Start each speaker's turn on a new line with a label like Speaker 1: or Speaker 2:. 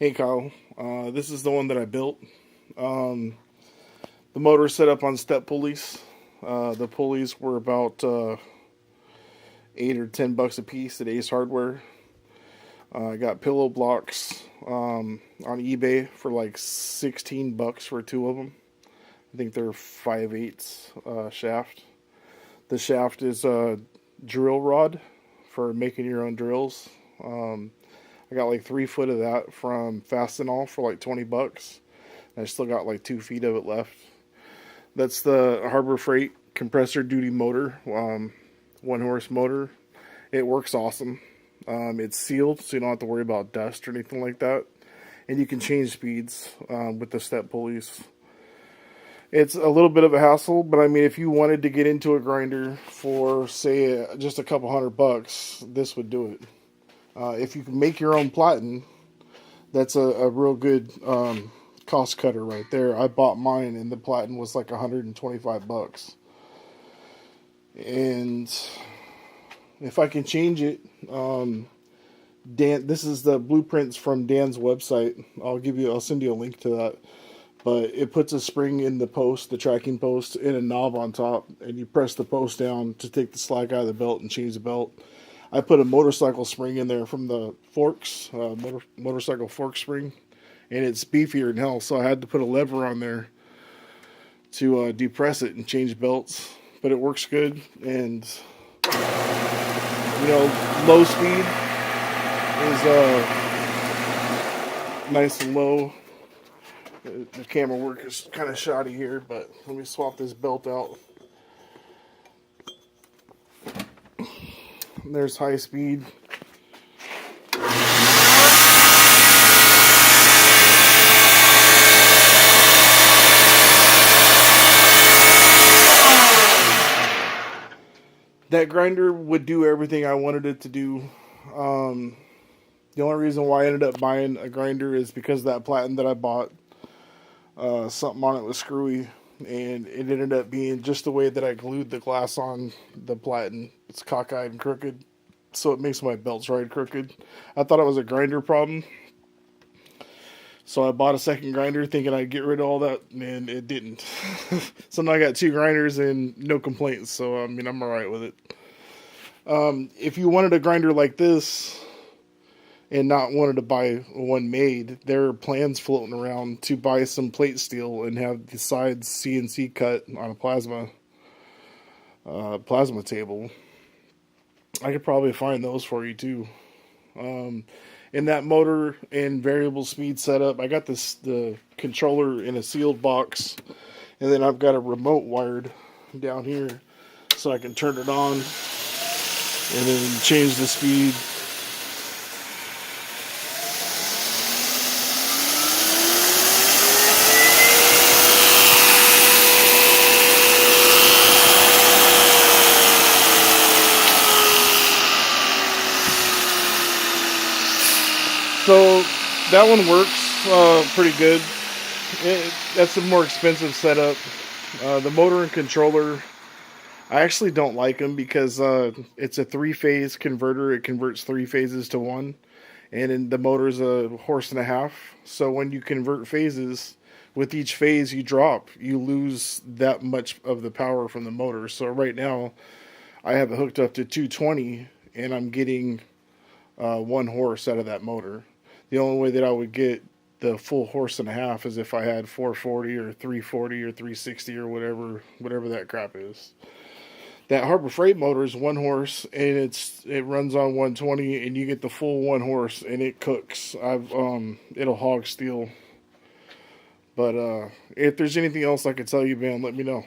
Speaker 1: Hey Kyle, this is the one that I built. Um, the motor is set up on step pulleys. The pulleys were about $8 or $10 a piece at Ace Hardware. I got pillow blocks on eBay for like $16 for two of them. I think they're 5/8 shaft. The shaft is a drill rod for making your own drills. Um, I got like 3 foot of that from Fastenal for like $20. I still got like 2 feet of it left. That's the Harbor Freight compressor duty motor, 1 horse motor. It works awesome. It's sealed, so you don't have to worry about dust or anything like that. And you can change speeds with the step pulleys. It's a little bit of a hassle, but I mean, if you wanted to get into a grinder for, say, just a couple $100, this would do it. If you can make your own platen, that's a real good cost cutter right there. I bought mine, and the platen was like $125. And if I can change it, Dan, this is the blueprints from Dan's website. I'll send you a link to that. But it puts a spring in the post, the tracking post, and a knob on top, and you press the post down to take the slack out of the belt and change the belt. I put a motorcycle spring in there from the forks, motorcycle fork spring, and it's beefier than hell. So I had to put a lever on there to depress it and change belts. But it works good, and low speed is nice and low. The camera work is kind of shoddy here, but let me swap this belt out. There's high speed. That grinder would do everything I wanted it to do. The only reason why I ended up buying a grinder is because of that platen that I bought. Something on it was screwy, and it ended up being just the way that I glued the glass on the platen. It's cockeyed and crooked, so it makes my belts ride crooked. I thought it was a grinder problem, so I bought a second grinder thinking I'd get rid of all that, and it didn't. So now I got two grinders and no complaints, so I mean, I'm alright with it. If you wanted a grinder like this and not wanted to buy one made, there are plans floating around to buy some plate steel and have the sides CNC cut on a plasma table. I could probably find those for you too. In that motor and variable speed setup, I got the controller in a sealed box, and then I've got a remote wired down here so I can turn it on and then change the speed. So that one works pretty good. That's a more expensive setup. The motor and controller, I actually don't like them because it's a three-phase converter. It converts three phases to one, and then the motor's a horse and a half. So when you convert phases, with each phase you drop, you lose that much of the power from the motor. So right now, I have it hooked up to 220, and I'm getting 1 horse out of that motor. The only way that I would get the full horse and a half is if I had 440 or 340 or 360 or whatever that crap is. That Harbor Freight motor is 1 horse, and it runs on 120, and you get the full 1 horse, and it cooks. It'll hog steel. But if there's anything else I can tell you, man, let me know.